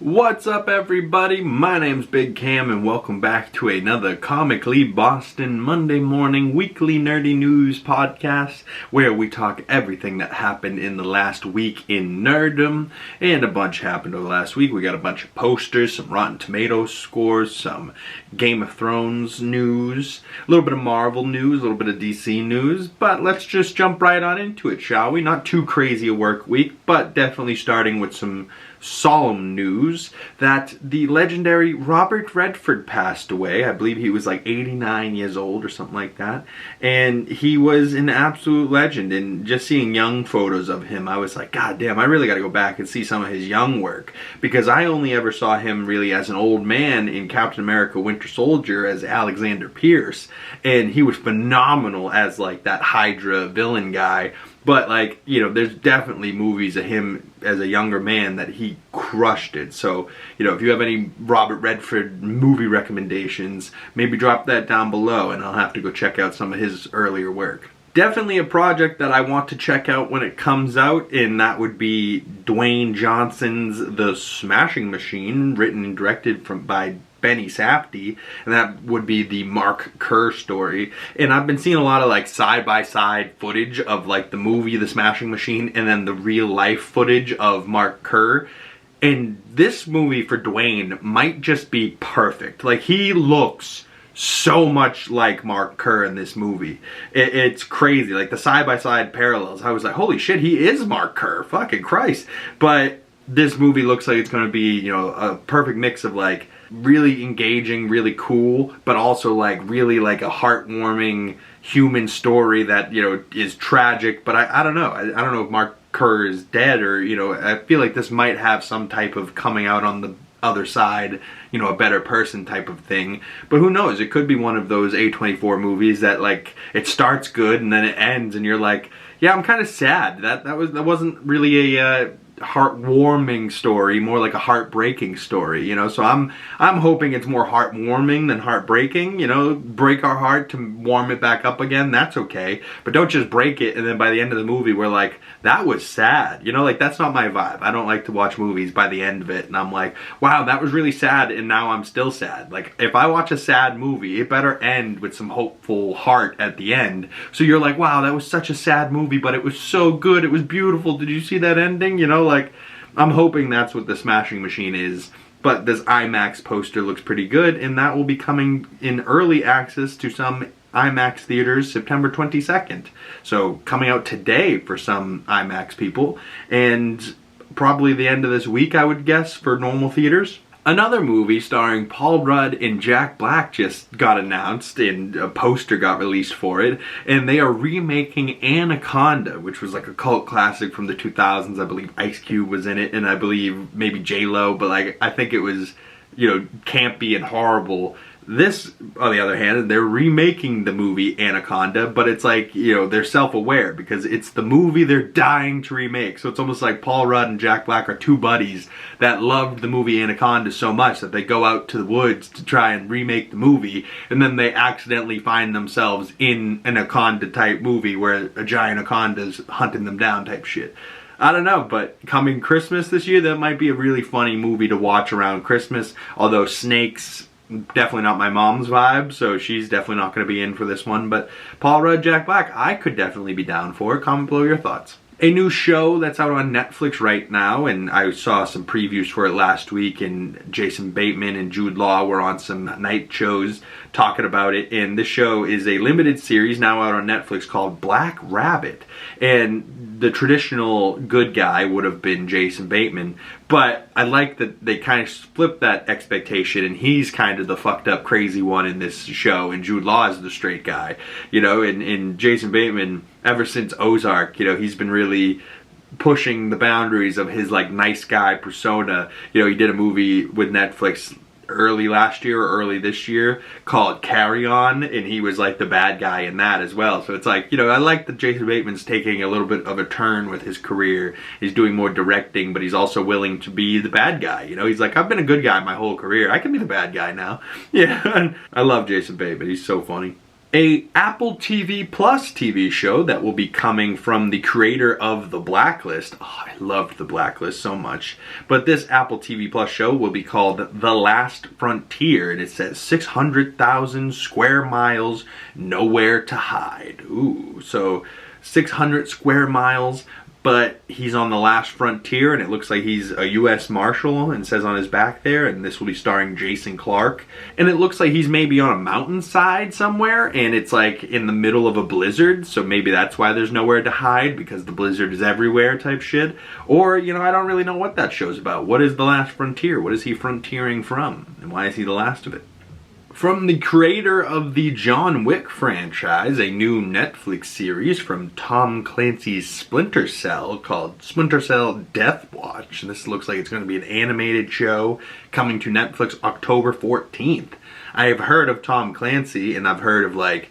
What's up, everybody? My name's Big Cam and welcome back to another Comically Boston Monday morning weekly nerdy news podcast where we talk everything that happened in the last week in nerddom, and a bunch happened over the last week. We got a bunch of posters, some Rotten Tomatoes scores, some Game of Thrones news, a little bit of Marvel news, a little bit of DC news, but let's just jump right on into it, shall we? Not too crazy a work week, but definitely starting with some solemn news that the legendary Robert Redford passed away. I believe he was like 89 years old or something like that, and he was an absolute legend. And just seeing young photos of him, I was like, god damn, I really got to go back and see some of his young work, because I only ever saw him really as an old man in Captain America Winter Soldier as Alexander Pierce, and he was phenomenal as like that Hydra villain guy. But, like, you know, there's definitely movies of him as a younger man that he crushed it. So, you know, if you have any Robert Redford movie recommendations, maybe drop that down below and I'll have to go check out some of his earlier work. Definitely a project that I want to check out when it comes out, and that would be Dwayne Johnson's The Smashing Machine, written and directed by Benny Safdie, and that would be the Mark Kerr story. And I've been seeing a lot of like side-by-side footage of like the movie The Smashing Machine and then the real-life footage of Mark Kerr. And this movie for Dwayne might just be perfect. Like, he looks so much like Mark Kerr in this movie. It's crazy. Like, the side-by-side parallels, I was like, holy shit, he is Mark Kerr. Fucking Christ. But this movie looks like it's going to be, you know, a perfect mix of like really engaging, really cool, but also like really like a heartwarming human story that, you know, is tragic. But I don't know. I don't know if Mark Kerr is dead, or, you know, I feel like this might have some type of coming out on the other side, you know, a better person type of thing. But who knows? It could be one of those A24 movies that like it starts good and then it ends and you're like, yeah, I'm kind of sad. That wasn't really a heartwarming story, more like a heartbreaking story, you know. So I'm hoping it's more heartwarming than heartbreaking, you know. Break our heart to warm it back up again, that's okay, but don't just break it and then by the end of the movie we're like, that was sad, you know. Like, that's not my vibe. I don't like to watch movies by the end of it and I'm like, wow, that was really sad and now I'm still sad. Like, if I watch a sad movie, it better end with some hopeful heart at the end, so you're like, wow, that was such a sad movie, but it was so good, it was beautiful, did you see that ending, you know. Like, I'm hoping that's what The Smashing Machine is. But this IMAX poster looks pretty good, and that will be coming in early access to some IMAX theaters September 22nd. So coming out today for some IMAX people, and probably the end of this week, I would guess, for normal theaters. Another movie starring Paul Rudd and Jack Black just got announced, and a poster got released for it, and they are remaking Anaconda, which was like a cult classic from the 2000s. I believe Ice Cube was in it, and I believe maybe J-Lo, but like, I think it was, you know, campy and horrible. This, on the other hand, they're remaking the movie Anaconda, but it's like, you know, they're self-aware because it's the movie they're dying to remake. So it's almost like Paul Rudd and Jack Black are two buddies that loved the movie Anaconda so much that they go out to the woods to try and remake the movie, and then they accidentally find themselves in an Anaconda type movie where a giant anaconda's hunting them down type shit. I don't know, but coming Christmas this year, that might be a really funny movie to watch around Christmas, although snakes, definitely not my mom's vibe, so she's definitely not going to be in for this one. But Paul Rudd, Jack Black, I could definitely be down for it. Comment below your thoughts. A new show that's out on Netflix right now, and I saw some previews for it last week, and Jason Bateman and Jude Law were on some night shows talking about it, and this show is a limited series now out on Netflix called Black Rabbit. And the traditional good guy would have been Jason Bateman, but I like that they kind of flipped that expectation, and he's kind of the fucked up crazy one in this show, and Jude Law is the straight guy, you know. And Jason Bateman, ever since Ozark, you know, he's been really pushing the boundaries of his like nice guy persona. You know, he did a movie with Netflix early last year or early this year called Carry On, and he was like the bad guy in that as well. So it's like, you know, I like that Jason Bateman's taking a little bit of a turn with his career. He's doing more directing, but he's also willing to be the bad guy. You know, he's like, I've been a good guy my whole career, I can be the bad guy now. Yeah, I love Jason Bateman, he's so funny. A Apple TV Plus TV show that will be coming from the creator of The Blacklist. Oh, I loved The Blacklist so much. But this Apple TV Plus show will be called The Last Frontier, and it says 600,000 square miles, nowhere to hide. Ooh, so 600 square miles, but he's on the last frontier, and it looks like he's a U.S. Marshal, and says on his back there, and this will be starring Jason Clarke. And it looks like he's maybe on a mountainside somewhere, and it's like in the middle of a blizzard, so maybe that's why there's nowhere to hide, because the blizzard is everywhere type shit. Or, you know, I don't really know what that show's about. What is The Last Frontier? What is he frontiering from? And why is he the last of it? From the creator of the John Wick franchise, a new Netflix series from Tom Clancy's Splinter Cell called Splinter Cell Death Watch. And this looks like it's going to be an animated show coming to Netflix October 14th. I have heard of Tom Clancy, and I've heard of like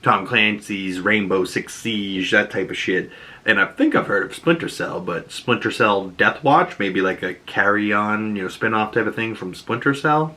Tom Clancy's Rainbow Six Siege, that type of shit. And I think I've heard of Splinter Cell, but Splinter Cell Death Watch, maybe like a carry-on, you know, spin-off type of thing from Splinter Cell.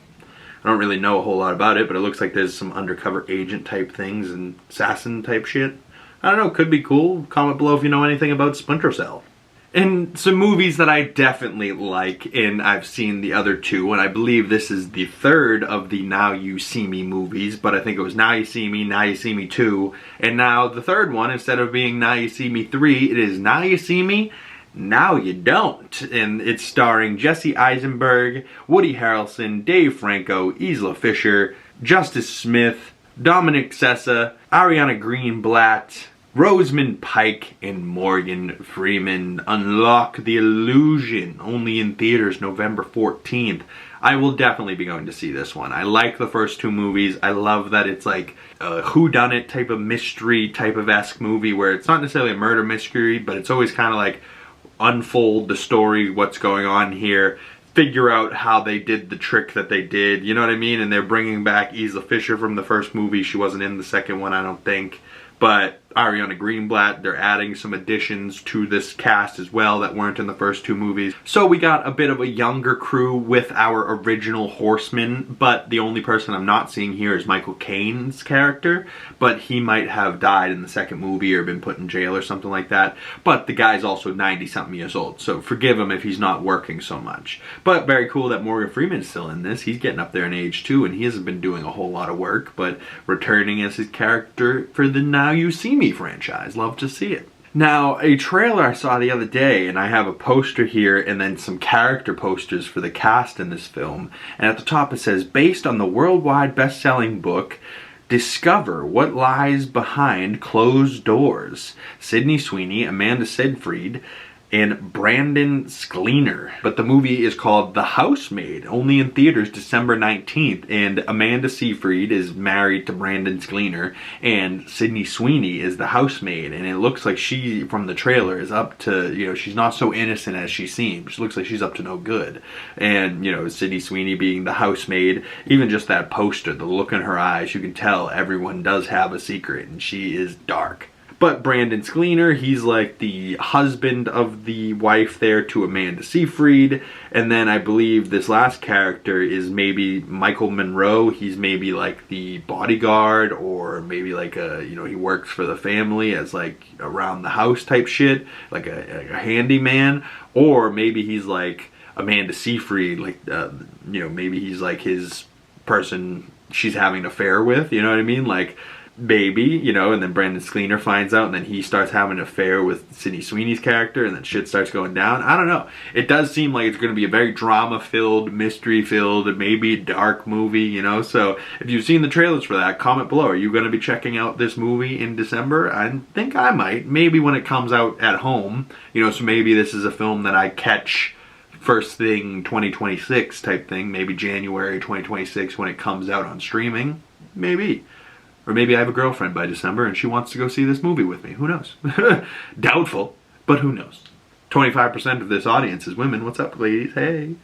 I don't really know a whole lot about it, but it looks like there's some undercover agent type things and assassin type shit. I don't know, could be cool. Comment below if you know anything about Splinter Cell. And some movies that I definitely like, and I've seen the other two, and I believe this is the third of the Now You See Me movies, but I think it was Now You See Me 2, and now the third one, instead of being Now You See Me 3, it is Now You See Me, Now You Don't. And it's starring Jesse Eisenberg, Woody Harrelson, Dave Franco, Isla Fisher, Justice Smith, Dominic Sessa, Ariana Greenblatt, Rosamund Pike, and Morgan Freeman. Unlock the Illusion, only in theaters November 14th. I will definitely be going to see this one. I like the first two movies. I love that it's like a whodunit type of mystery type of esque movie where it's not necessarily a murder mystery, but it's always kind of like unfold the story, what's going on here, figure out how they did the trick that they did, you know what I mean? And they're bringing back Isla Fisher from the first movie. She wasn't in the second one, I don't think. But Ariana Greenblatt, they're adding some additions to this cast as well that weren't in the first two movies. So we got a bit of a younger crew with our original Horsemen, but the only person I'm not seeing here is Michael Caine's character, but he might have died in the second movie or been put in jail or something like that. But the guy's also 90-something years old, so forgive him if he's not working so much. But very cool that Morgan Freeman's still in this. He's getting up there in age too, and he hasn't been doing a whole lot of work, but returning as his character for the Now You See Me franchise. Love to see it. Now, a trailer I saw the other day, and I have a poster here and then some character posters for the cast in this film, and at the top it says, based on the worldwide best-selling book, Discover What Lies Behind Closed Doors. Sydney Sweeney, Amanda Seyfried, and Brandon Sklenar. But the movie is called The Housemaid, only in theaters December 19th, and Amanda Seyfried is married to Brandon Sklenar, and Sydney Sweeney is the housemaid, and it looks like she, from the trailer, is up to, you know, she's not so innocent as she seems. She looks like she's up to no good. And, you know, Sydney Sweeney being the housemaid, even just that poster, the look in her eyes, you can tell everyone does have a secret, and she is dark. But Brandon Sklenar, he's like the husband of the wife there to Amanda Seyfried. And then I believe this last character is maybe Michael Monroe. He's maybe like the bodyguard, or maybe like a, you know, he works for the family as like around the house type shit, like a handyman. Or maybe he's like Amanda Seyfried, like, you know, maybe he's like his person she's having an affair with, you know what I mean? Like, baby, you know, and then Brandon Sklenar finds out, and then he starts having an affair with Sydney Sweeney's character, and then shit starts going down. I don't know. It does seem like it's going to be a very drama-filled, mystery-filled, maybe dark movie, you know? So if you've seen the trailers for that, comment below. Are you going to be checking out this movie in December? I think I might. Maybe when it comes out at home, you know, so maybe this is a film that I catch first thing 2026 type thing, maybe January 2026 when it comes out on streaming. Maybe. Or maybe I have a girlfriend by December and she wants to go see this movie with me. Who knows? Doubtful, but who knows? 25% of this audience is women. What's up, ladies? Hey.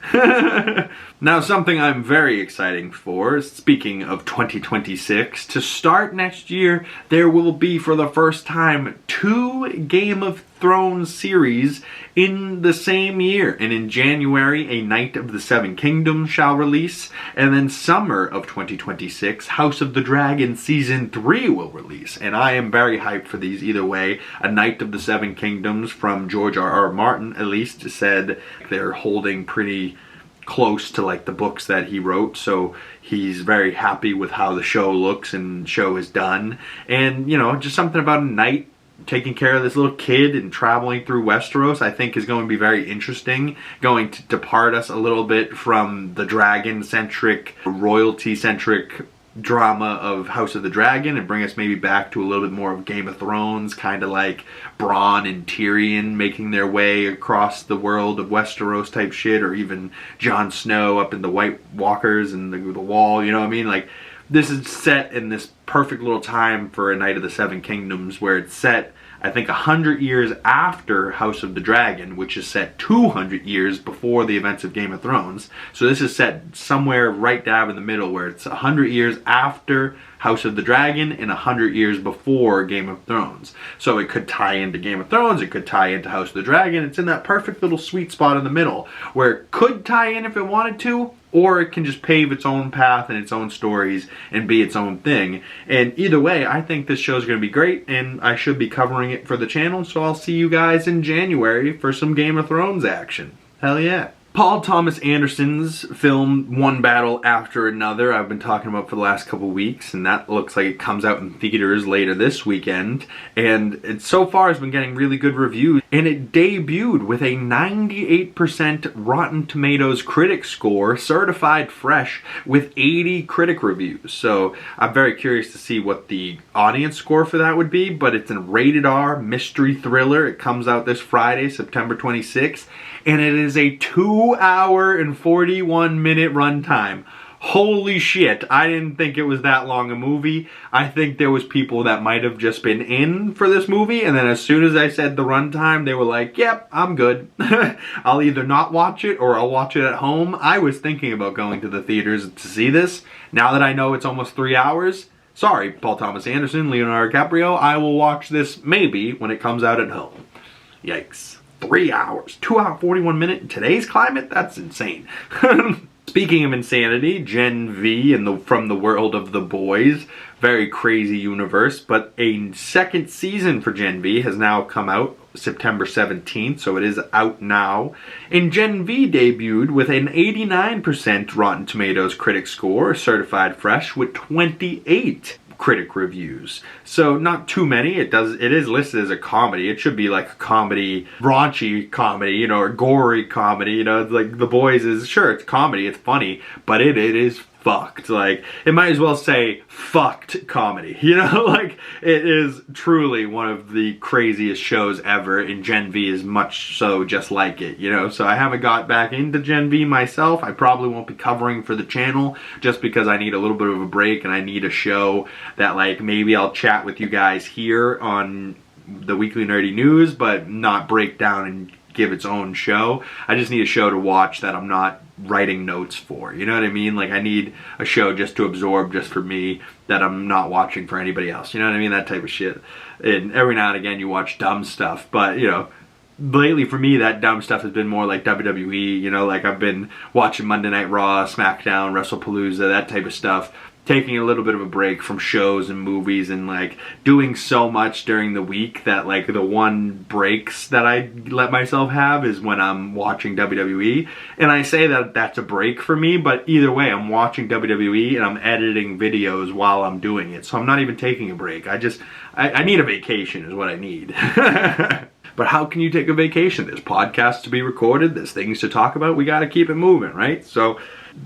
Now, something I'm very excited for, speaking of 2026, to start next year, there will be, for the first time, 2 Game of Thrones series in the same year. And in January, A Knight of the Seven Kingdoms shall release. And then summer of 2026, House of the Dragon Season 3 will release. And I am very hyped for these either way. A Knight of the Seven Kingdoms from George R.R. Martin, at least, said they're holding pretty close to like the books that he wrote, so he's very happy with how the show looks and show is done. And you know, just something about a knight taking care of this little kid and traveling through Westeros, I think is going to be very interesting, going to depart us a little bit from the dragon-centric, royalty-centric drama of House of the Dragon and bring us maybe back to a little bit more of Game of Thrones, kind of like Bronn and Tyrion making their way across the world of Westeros type shit, or even Jon Snow up in the White Walkers and the Wall, you know what I mean? Like, this is set in this perfect little time for A Knight of the Seven Kingdoms, where it's set, I think, 100 years after House of the Dragon, which is set 200 years before the events of Game of Thrones. So this is set somewhere right dab in the middle, where it's 100 years after House of the Dragon and 100 years before Game of Thrones. So it could tie into Game of Thrones, it could tie into House of the Dragon. It's in that perfect little sweet spot in the middle, where it could tie in if it wanted to, or it can just pave its own path and its own stories and be its own thing. And either way, I think this show is going to be great, and I should be covering it for the channel, so I'll see you guys in January for some Game of Thrones action. Hell yeah. Paul Thomas Anderson's film One Battle After Another I've been talking about for the last couple weeks, and that looks like it comes out in theaters later this weekend, and it so far has been getting really good reviews, and it debuted with a 98% Rotten Tomatoes critic score, certified fresh, with 80 critic reviews. So I'm very curious to see what the audience score for that would be, but it's a rated R mystery thriller. It comes out this Friday, September 26th, and it is a 2-hour and 41-minute runtime. Holy shit, I didn't think it was that long a movie. I think there was people that might have just been in for this movie, and then as soon as I said the runtime, they were like, yep, I'm good. I'll either not watch it or I'll watch it at home. I was thinking about going to the theaters to see this. Now that I know it's almost 3 hours, sorry, Paul Thomas Anderson, Leonardo DiCaprio, I will watch this maybe when it comes out at home. Yikes. 3 hours, 2 hour 41 minute in today's climate? That's insane. Speaking of insanity, Gen V from the world of The Boys, very crazy universe, but a second season for Gen V has now come out September 17th, so it is out now. And Gen V debuted with an 89% Rotten Tomatoes critic score, certified fresh, with 28 critic reviews. So not too many. It is listed as a comedy. It should be like a comedy, raunchy comedy, you know, or gory comedy, you know. It's like The Boys is, sure, it's comedy, it's funny, but it is fucked. Like, it might as well say fucked comedy, you know. Like, it is truly one of the craziest shows ever, and Gen V is much so just like it, you know. So I haven't got back into Gen V myself. I probably won't be covering for the channel just because I need a little bit of a break, and I need a show that, like, maybe I'll chat with you guys here on the Weekly Nerdy News, but not break down and give its own show. I just need a show to watch that I'm not writing notes for, you know what I mean? Like, I need a show just to absorb, just for me, that I'm not watching for anybody else, you know what I mean? That type of shit. And every now and again you watch dumb stuff, but you know, lately for me that dumb stuff has been more like WWE, you know, like I've been watching Monday Night Raw, SmackDown, WrestlePalooza, that type of stuff, taking a little bit of a break from shows and movies, and like doing so much during the week that like the one breaks that I let myself have is when I'm watching WWE. And I say that that's a break for me, but either way, I'm watching WWE and I'm editing videos while I'm doing it. So I'm not even taking a break. I need a vacation is what I need. But how can you take a vacation? There's podcasts to be recorded, there's things to talk about, we gotta keep it moving, right? So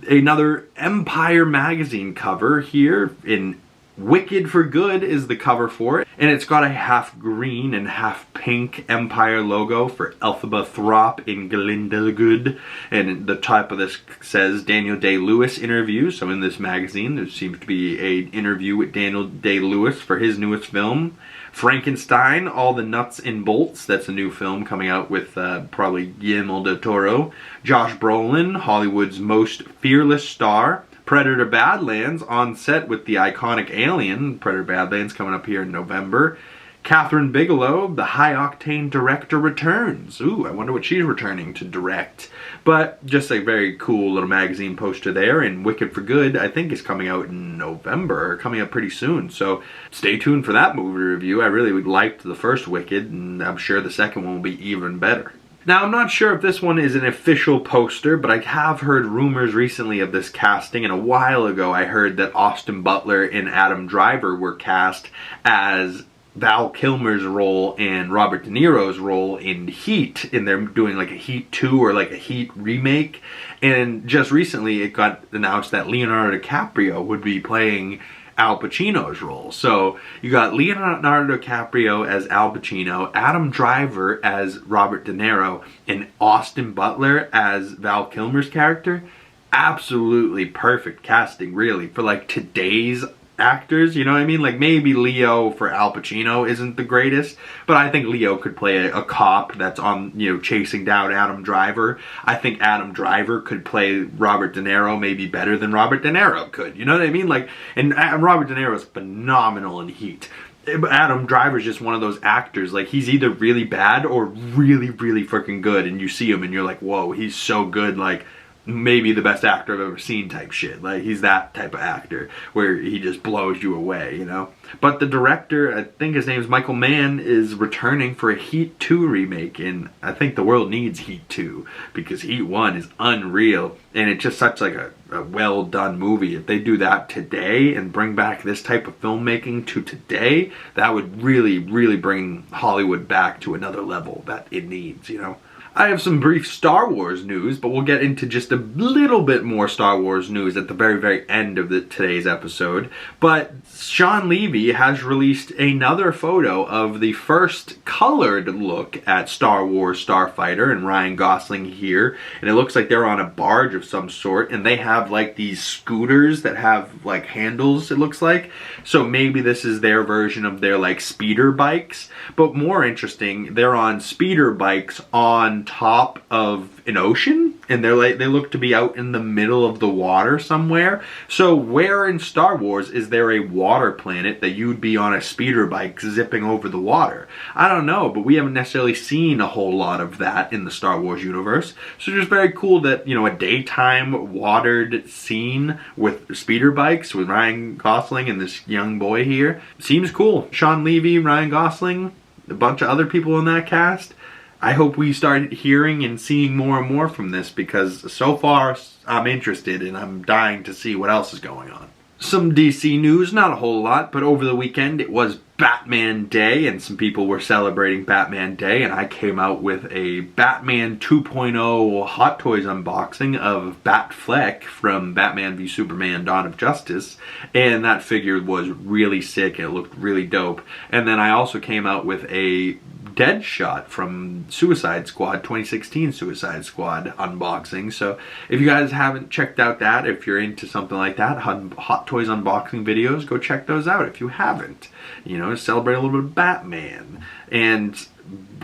another Empire magazine cover here in Wicked for Good is the cover for it, and it's got a half green and half pink Empire logo for Elphaba Throp in Glindagood, and the top of this says Daniel Day-Lewis interview. So in this magazine there seems to be an interview with Daniel Day-Lewis for his newest film, Frankenstein, All the Nuts and Bolts. That's a new film coming out with probably Guillermo del Toro. Josh Brolin, Hollywood's most fearless star. Predator Badlands, on set with the iconic Alien. Predator Badlands coming up here in November. Catherine Bigelow, the high-octane director, returns. Ooh, I wonder what she's returning to direct. But just a very cool little magazine poster there. And Wicked for Good, I think, is coming out in November, coming up pretty soon. So stay tuned for that movie review. I really liked the first Wicked, and I'm sure the second one will be even better. Now, I'm not sure if this one is an official poster, but I have heard rumors recently of this casting, and a while ago I heard that Austin Butler and Adam Driver were cast as Val Kilmer's role and Robert De Niro's role in Heat, and they're doing like a Heat 2 or like a Heat remake. And just recently it got announced that Leonardo DiCaprio would be playing Al Pacino's role. So you got Leonardo DiCaprio as Al Pacino, Adam Driver as Robert De Niro, and Austin Butler as Val Kilmer's character. Absolutely perfect casting, really, for like today's actors, you know what I mean? Like maybe Leo for Al Pacino isn't the greatest, but I think Leo could play a cop that's on, you know, chasing down Adam Driver. I think Adam Driver could play Robert De Niro maybe better than Robert De Niro could, you know what I mean? Like, and Robert De Niro is phenomenal in Heat. Adam Driver's just one of those actors, like he's either really bad or really, really freaking good, and you see him and you're like, whoa, he's so good, like maybe the best actor I've ever seen type shit. Like he's that type of actor where he just blows you away, you know. But the director, I think his name is Michael Mann, is returning for a Heat 2 remake, and I think the world needs Heat 2 because Heat 1 is unreal, and it's just such like a well done movie. If they do that today and bring back this type of filmmaking to today, that would really, really bring Hollywood back to another level that it needs, you know. I have some brief Star Wars news, but we'll get into just a little bit more Star Wars news at the very, very end of today's episode. But Sean Levy has released another photo of the first colored look at Star Wars Starfighter and Ryan Gosling here. And it looks like they're on a barge of some sort, and they have like these scooters that have like handles, it looks like. So maybe this is their version of their like speeder bikes. But more interesting, they're on speeder bikes on top of an ocean, and they look to be out in the middle of the water somewhere. So where in Star Wars is there a water planet that you'd be on a speeder bike zipping over the water? I don't know, but we haven't necessarily seen a whole lot of that in the Star Wars universe. So just very cool that, you know, a daytime watered scene with speeder bikes with Ryan Gosling and this young boy here seems cool. Sean Levy, Ryan Gosling, a bunch of other people in that cast. I hope we start hearing and seeing more and more from this, because so far I'm interested and I'm dying to see what else is going on. Some DC news, not a whole lot, but over the weekend it was Batman Day, and some people were celebrating Batman Day, and I came out with a Batman 2.0 Hot Toys unboxing of Batfleck from Batman v Superman Dawn of Justice, and that figure was really sick and it looked really dope. And then I also came out with a Deadshot from Suicide Squad, 2016 Suicide Squad unboxing. So if you guys haven't checked out that, if you're into something like that, Hot Toys unboxing videos, go check those out if you haven't. You know, celebrate a little bit of Batman. And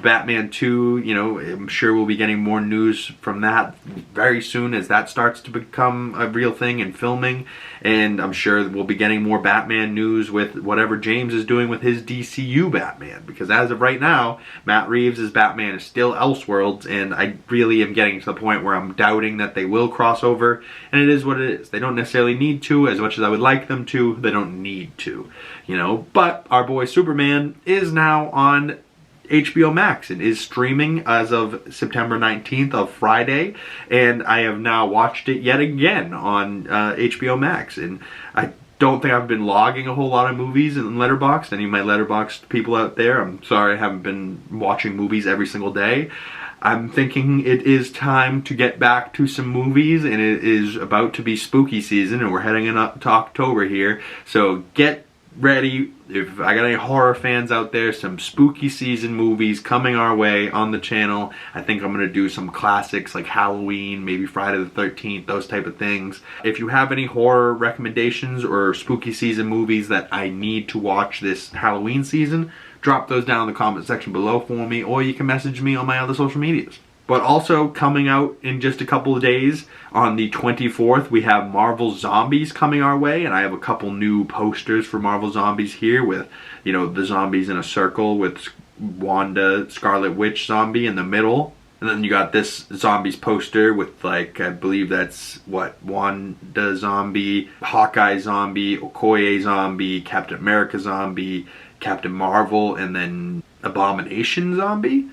Batman 2, you know, I'm sure we'll be getting more news from that very soon as that starts to become a real thing in filming. And I'm sure we'll be getting more Batman news with whatever James is doing with his DCU Batman. Because as of right now, Matt Reeves' Batman is still Elseworlds, and I really am getting to the point where I'm doubting that they will cross over. And it is what it is. They don't necessarily need to, as much as I would like them to, they don't need to. You know, but our boy Superman is now on HBO Max and is streaming as of September 19th of Friday, and I have now watched it yet again on HBO Max. And I don't think I've been logging a whole lot of movies in Letterboxd. Any of my Letterboxd people out there, I'm sorry I haven't been watching movies every single day. I'm thinking it is time to get back to some movies, and it is about to be spooky season, and we're heading up to October here, so get ready. If I got any horror fans out there, some spooky season movies coming our way on the channel. I think I'm going to do some classics like Halloween, maybe Friday the 13th, those type of things. If you have any horror recommendations or spooky season movies that I need to watch this Halloween season, drop those down in the comment section below for me, or you can message me on my other social medias. But also coming out in just a couple of days, on the 24th, we have Marvel Zombies coming our way, and I have a couple new posters for Marvel Zombies here with, you know, the zombies in a circle with Wanda, Scarlet Witch zombie in the middle. And then you got this zombies poster with, like, I believe that's, what, Wanda zombie, Hawkeye zombie, Okoye zombie, Captain America zombie, Captain Marvel, and then Abomination zombie.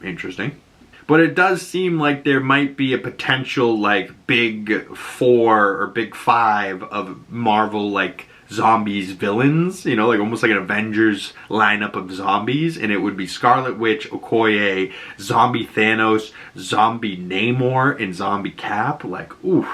Interesting. But it does seem like there might be a potential, like, big 4 or big 5 of Marvel, like, zombies villains, you know, like almost like an Avengers lineup of zombies, and it would be Scarlet Witch, Okoye, Zombie Thanos, Zombie Namor, and Zombie Cap. Like, oof,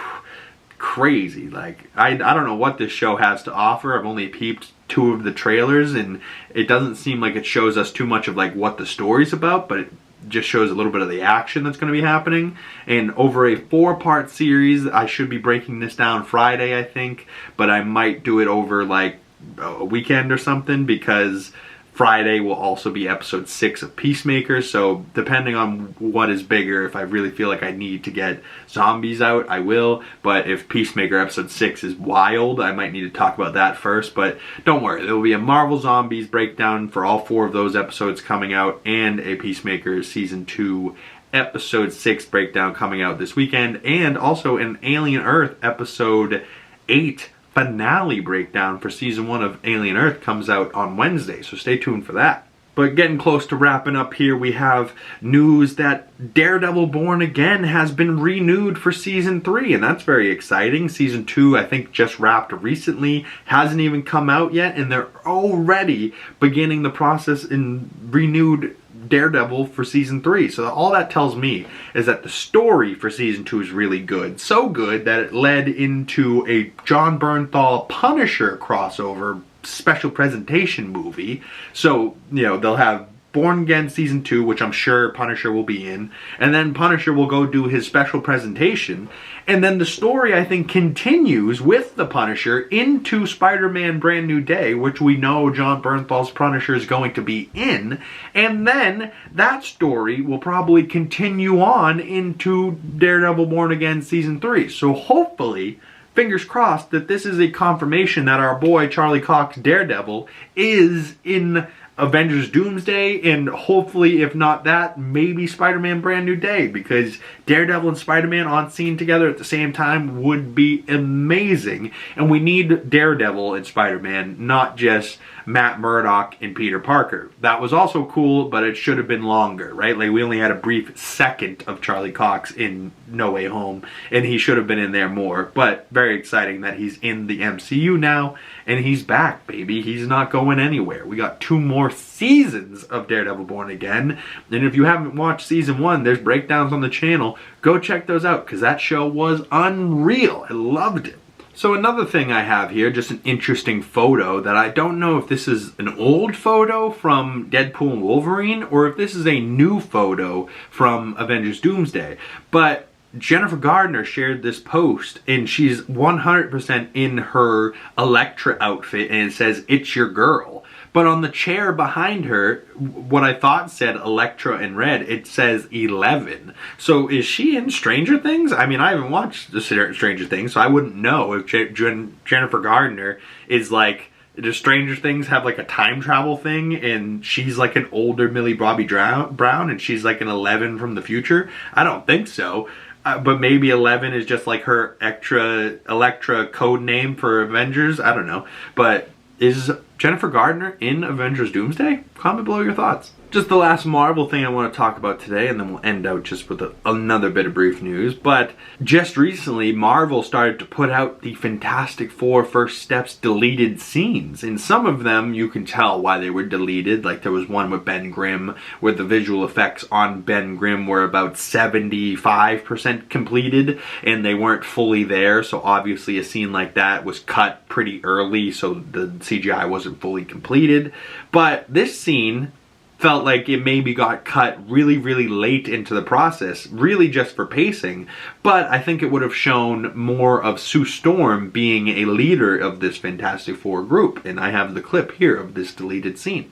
crazy. Like, I don't know what this show has to offer. I've only peeped 2 of the trailers, and it doesn't seem like it shows us too much of, like, what the story's about, but it just shows a little bit of the action that's going to be happening. And over a 4-part series, I should be breaking this down Friday, I think, but I might do it over like a weekend or something, because Friday will also be episode 6 of Peacemaker. So depending on what is bigger, if I really feel like I need to get zombies out, I will. But if Peacemaker episode 6 is wild, I might need to talk about that first. But don't worry, there will be a Marvel Zombies breakdown for all 4 of those episodes coming out, and a Peacemaker season 2 episode 6 breakdown coming out this weekend, and also an Alien Earth episode 8 finale breakdown for season 1 of Alien Earth comes out on Wednesday, so stay tuned for that. But getting close to wrapping up here, we have news that Daredevil Born Again has been renewed for season 3, and that's very exciting. Season 2, I think, just wrapped recently, hasn't even come out yet, and they're already beginning the process in renewed Daredevil for season 3. So all that tells me is that the story for season 2 is really good. So good that it led into a Jon Bernthal Punisher crossover special presentation movie. So, you know, they'll have Born Again season 2, which I'm sure Punisher will be in, and then Punisher will go do his special presentation, and then the story, I think, continues with the Punisher into Spider-Man Brand New Day, which we know Jon Bernthal's Punisher is going to be in, and then that story will probably continue on into Daredevil Born Again season 3. So hopefully, fingers crossed, that this is a confirmation that our boy Charlie Cox Daredevil is in Avengers Doomsday, and hopefully, if not that, maybe Spider-Man Brand New Day, because Daredevil and Spider-Man on scene together at the same time would be amazing. And we need Daredevil and Spider-Man, not just Matt Murdock and Peter Parker. That was also cool, but it should have been longer, right? Like, we only had a brief second of Charlie Cox in No Way Home, and he should have been in there more. But very exciting that he's in the MCU now, and he's back, baby. He's not going anywhere. We got 2 more seasons of Daredevil Born Again, and if you haven't watched season 1, there's breakdowns on the channel. Go check those out, because that show was unreal. I loved it. So another thing I have here, just an interesting photo that I don't know if this is an old photo from Deadpool and Wolverine or if this is a new photo from Avengers Doomsday. But Jennifer Gardner shared this post, and she's 100% in her Elektra outfit, and it says, "It's your girl." But on the chair behind her, what I thought said Elektra in red, it says 11. So is she in Stranger Things? I mean, I haven't watched the Stranger Things, so I wouldn't know if Jennifer Gardner is like, does Stranger Things have like a time travel thing, and she's like an older Millie Bobby Brown, and she's like an 11 from the future? I don't think so. But maybe 11 is just like her Elektra code name for Avengers? I don't know. But is Jennifer Gardner in Avengers Doomsday? Comment below your thoughts. Just the last Marvel thing I want to talk about today, and then we'll end out just with another bit of brief news. But just recently, Marvel started to put out the Fantastic Four First Steps deleted scenes. And some of them, you can tell why they were deleted. Like, there was one with Ben Grimm, where the visual effects on Ben Grimm were about 75% completed, and they weren't fully there. So obviously a scene like that was cut pretty early, so the CGI wasn't fully completed. But this scene felt like it maybe got cut really, really late into the process, really just for pacing, but I think it would have shown more of Sue Storm being a leader of this Fantastic Four group, and I have the clip here of this deleted scene.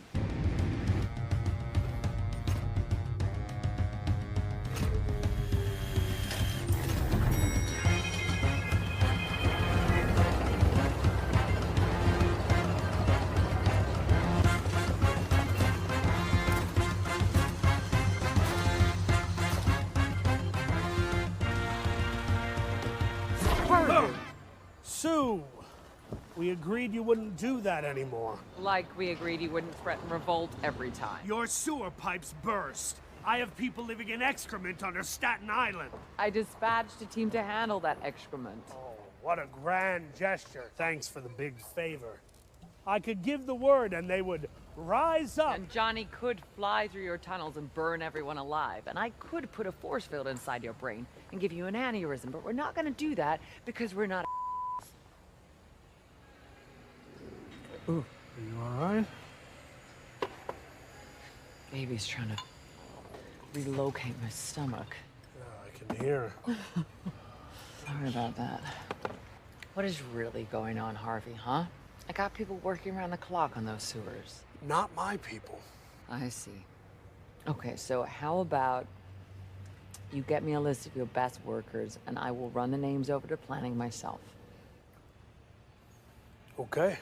Sue, we agreed you wouldn't do that anymore. Like we agreed you wouldn't threaten revolt every time. Your sewer pipes burst. I have people living in excrement under Staten Island. I dispatched a team to handle that excrement. Oh, what a grand gesture. Thanks for the big favor. I could give the word and they would rise up. And Johnny could fly through your tunnels and burn everyone alive. And I could put a force field inside your brain and give you an aneurysm. But we're not going to do that because we're not. Ooh, are you alright? Baby's trying to relocate my stomach. Yeah, I can hear. Sorry about that. What is really going on, Harvey, huh? I got people working around the clock on those sewers. Not my people. I see. Okay, so how about you get me a list of your best workers and I will run the names over to planning myself. Okay.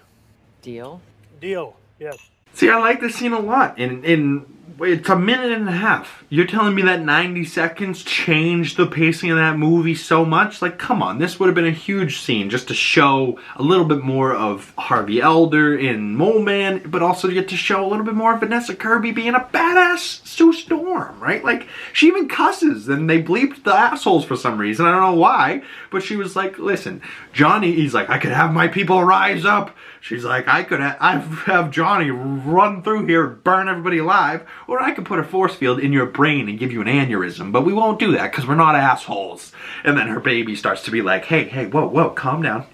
Deal? Deal, yes. See, I like this scene a lot. It's a minute and a half. You're telling me that 90 seconds changed the pacing of that movie so much? Like, come on, this would have been a huge scene just to show a little bit more of Harvey Elder in Mole Man, but also get to show a little bit more of Vanessa Kirby being a badass Sue Storm, right? Like, she even cusses, and they bleeped the assholes for some reason. I don't know why, but she was like, listen, Johnny, he's like, I could have my people rise up. She's like, I could have Johnny run through here, burn everybody alive, or I could put a force field in your brain and give you an aneurysm, but we won't do that because we're not assholes. And then her baby starts to be like, hey, whoa, calm down,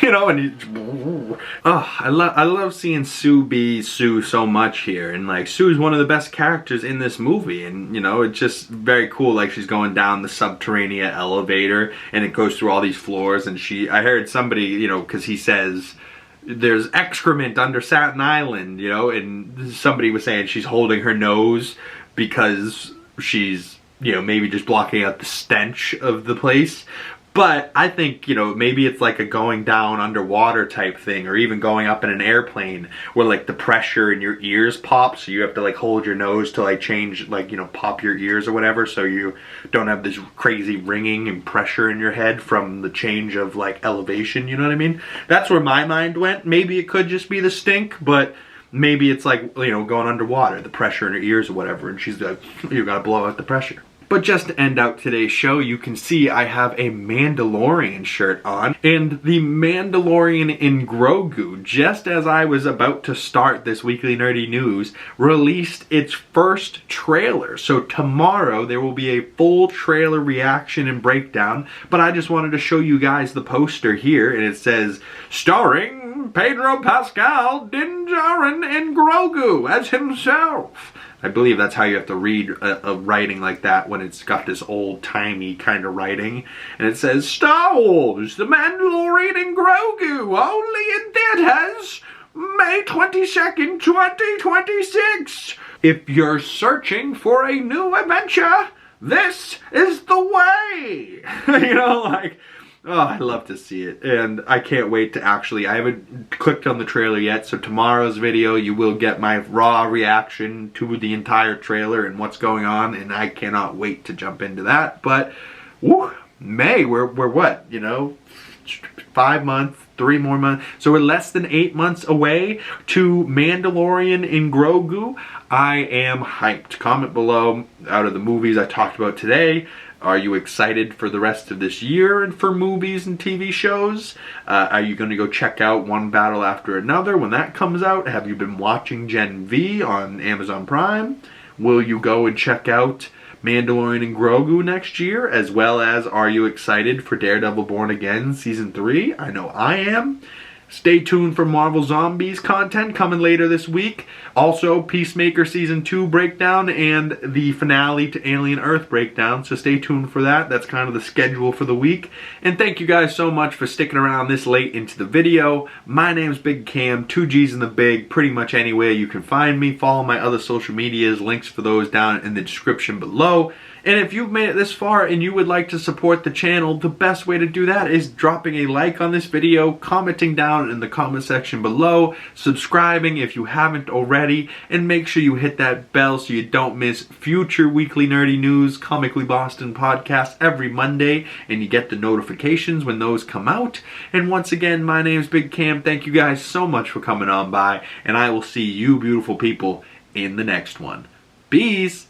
you know, and I love seeing Sue be Sue so much here, and like Sue's one of the best characters in this movie, and you know, it's just very cool. Like she's going down the subterranean elevator, and it goes through all these floors, and I heard somebody, you know, because he says there's excrement under Staten Island, you know, and somebody was saying she's holding her nose because she's, you know, maybe just blocking out the stench of the place. But I think, you know, maybe it's like a going down underwater type thing, or even going up in an airplane where like the pressure in your ears pops, so you have to like hold your nose to like change, like, you know, pop your ears or whatever, so you don't have this crazy ringing and pressure in your head from the change of like elevation, you know what I mean? That's where my mind went. Maybe it could just be the stink, but maybe it's like, you know, going underwater, the pressure in her ears or whatever, and she's like, you gotta blow out the pressure. But just to end out today's show, you can see I have a Mandalorian shirt on. And the Mandalorian in Grogu, just as I was about to start this weekly nerdy news, released its first trailer. So tomorrow there will be a full trailer reaction and breakdown. But I just wanted to show you guys the poster here. And it says, starring Pedro Pascal, Din Djarin, and Grogu as himself. I believe that's how you have to read a writing like that when it's got this old-timey kind of writing. And it says, Star Wars, The Mandalorian and Grogu, only in theaters, May 22nd, 2026. If you're searching for a new adventure, this is the way. You know, like, oh, I love to see it, and I can't wait to actually, I haven't clicked on the trailer yet, so tomorrow's video you will get my raw reaction to the entire trailer and what's going on, and I cannot wait to jump into that. But, woo, May, we're what, you know, 5 months, 3 more months, so we're less than 8 months away to Mandalorian in Grogu. I am hyped. Comment below, out of the movies I talked about today, are you excited for the rest of this year and for movies and TV shows? Are you going to go check out One Battle After Another when that comes out? Have you been watching Gen V on Amazon Prime? Will you go and check out Mandalorian and Grogu next year? As well as, are you excited for Daredevil Born Again Season 3? I know I am. Stay tuned for Marvel Zombies content coming later this week. Also, Peacemaker Season 2 breakdown and the finale to Alien Earth breakdown. So stay tuned for that. That's kind of the schedule for the week. And thank you guys so much for sticking around this late into the video. My name's Big Cam, 2 G's in the Big, pretty much anywhere you can find me. Follow my other social medias, links for those down in the description below. And if you've made it this far and you would like to support the channel, the best way to do that is dropping a like on this video, commenting down in the comment section below, subscribing if you haven't already, and make sure you hit that bell so you don't miss future weekly nerdy news, Comically Boston podcasts every Monday, and you get the notifications when those come out. And once again, my name's Big Cam. Thank you guys so much for coming on by, and I will see you beautiful people in the next one. Peace!